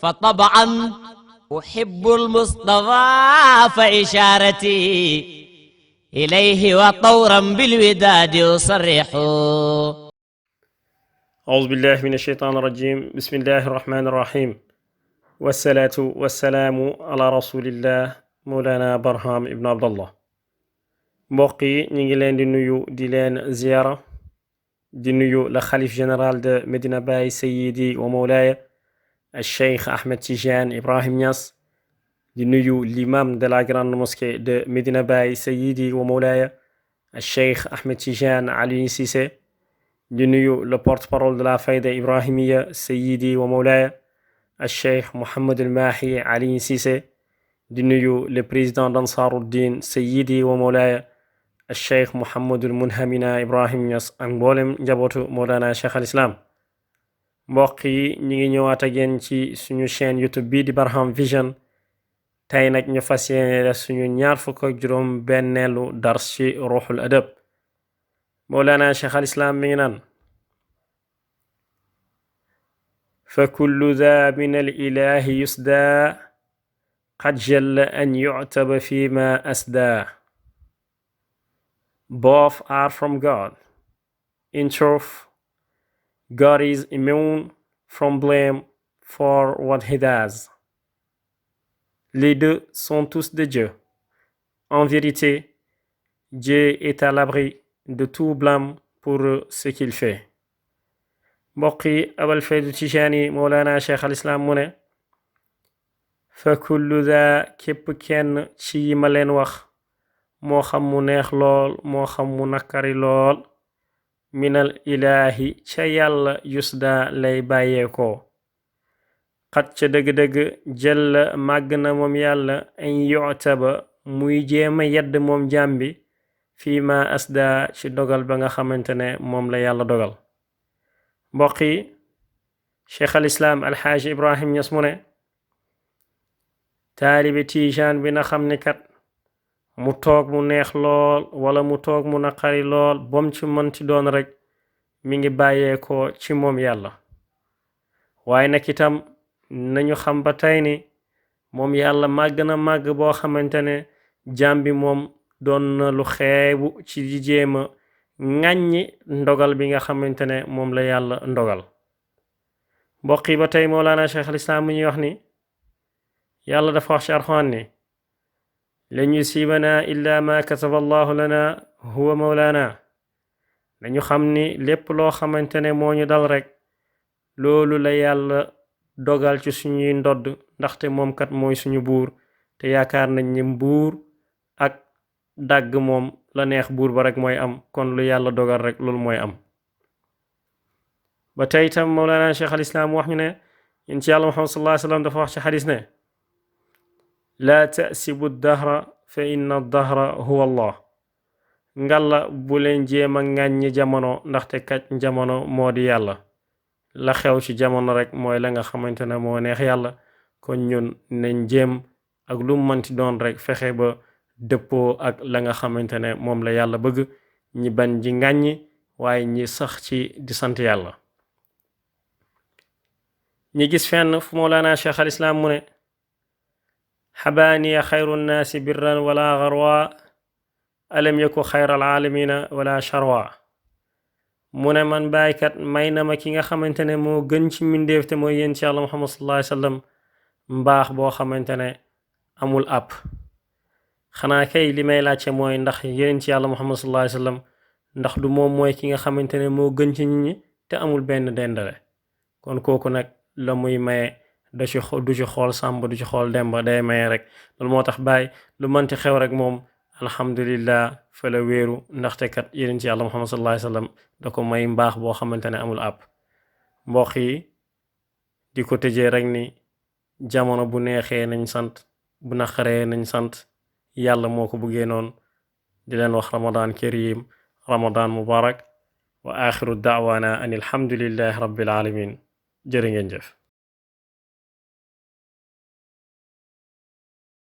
فطبعا أحب المصطفى فإشارتي إليه وطورا بالوداد أصرح. أعوذ بالله من الشيطان الرجيم. بسم الله الرحمن الرحيم، والصلاة والسلام على رسول الله مولانا برهام ابن عبد الله. mbokk yi ñu ngi leen di nuyu di leen ziyaara di nuyu la xalif général de Medina Baye Sayyidi wa Mawlaaya al-Cheikh Ahmed Tidiane Ibrahim Niass, di nuyu l'imam de la grande mosquée de Medina Baye Sayyidi wa Mawlaaya al-Cheikh Ahmed Tidiane Alioune Cissé, di nuyu le porte-parole de la Fayda Ibrahimiya Sayyidi wa Mawlaaya al-Cheikh Mohammed al-Mahi Alioune Cissé, di nuyu le président d'Ansaruddin Sayyidi wa Mawlaaya al-Cheikh Mouhamadul Munhamina Ibrahim Niass ak mboolem njabootu Mawlana Cheikh al Islam. mbokk yi ñu ngi ñëwaat ak yéen ci suñu chaîne YouTube bii di Barham Vision. tey nag ñu fas yéene def suñu ñaar fukk ak juróom benneelu dars ci ruuxul adab. Mawlana Cheikh al Islam mi ngi naan: fa kullu dha min al ilahi yusda qad jalla an yu'taba fi ma asda. Both are from God. In truth, God is immune from blame for what he does. Les deux sont tous de Dieu. En vérité, Dieu est à l'abri de tout blâme pour ce qu'il fait. mbokk yi, Abul Faydu Tijaani Mawlana Cheikh al Islam mu ne: fa kullu daa képp kenn ci yi ma leen wax, moo xam mu neex lool moo xam mu nakari lool, minal ilaahi ca yàlla yusda lay bàyyeekoo. xat ca dëgg-dëgg jëlla màgg na moom yàlla an yu'taba muy jéema yedd moom jàmbi fii ma asda ci dogal ba nga xamante ne moom la yàlla dogal. mbokk yi, Cheikh al Islam alxaaji Ibrahim Niass mu ne: taalibe Tijaan bi na xam ni kat mu toog mu neex lool wala mu toog mu naqari lool, bom ci mënti doon rek mi ngi bàyyeekoo ci moom yàlla. waaye nag itam nañu xam ba tey ni moom yàlla màgg na màgg boo xamante ne jaam bi moom doon na lu xeebu ci di jéema ŋàññi ndogal bi nga xamante ne moom la yàlla ndogal. mbokk yi, ba tey Mawlana Cheikh al Islam mu ñuy wax ni yàlla dafa wax ci Alxuraan ni: lan yusiibanaa illaa maa kataba allahu lana huwa mawlaana. dañu xam ni lépp loo xamante ne moo ñu dal rek loolu la yàlla dogal ci suñuy ndodd, ndaxte moom kat mooy suñu buur, te yaakaar nañ ni buur ak dàgg moom la neex buur ba rek mooy am, kon lu yàlla dogal rek loolu mooy am. ba tey itam Mawlana Cheikh al Islam wax ñu ne yéen ci yàlla Muhammad sallallahu alayhi wa sallam dafa wax ci xadis ne: laa tasibu dahra fa inna dahra huwa allah. ngalla bu leen jéem a ŋàññi jamono, ndaxte kat jamono moo di yàlla. la xew ci jamono rek mooy la nga xamante ne moo neex yàlla, kon ñun nañ jéem ak lu mënti doon rek fexe ba dëppoo ak la nga xamante ne moom la yàlla bëgg, ñi bañ ji ŋàññi waaye ñi sax ci di sant yàlla. ñi gis fenn fu Mawlana Cheikh al Islam mu ne: xabaaniya xayru nnaasi birran wala garwa alam yaku xayral aalamina wala charwa. mu ne man baaykat may na ma ki nga xamante ne moo gën ci mbindeef te mooy yéen ci yàlla Muhammad sallallahu alayhi wa sallam mbaax boo xamante ne amul àpp. xanaa kay li may laajte mooy ndax yéen ci yàlla Muhammad sallallahu alayhi wa sallam ndax du moom mooy ki nga xamante ne moo gën ci nit ñi te amul benn dendale. kon kooku nag la muy maye du ci xool sàmba du ci xool demba, day maye rek. loolu moo tax bàyyi lu mënti xew rek moom alhamdulillah fa la wéeru, ndaxte kat yéen ci yàlla Muhammad sallallahu alayhi wa sallam da ko may mbaax boo xamante ne amul àpp. mbokk yi, di ko tëjee rek ni jamono bu neexee nañ sant, bu naqaree nañ sant, yàlla moo ko bëggee noonu. di leen wax ramadan karim, ramadan mubarak, wa axiru daawaana an alhamdulillahi rabbil alamin. jërë ngeen jëf.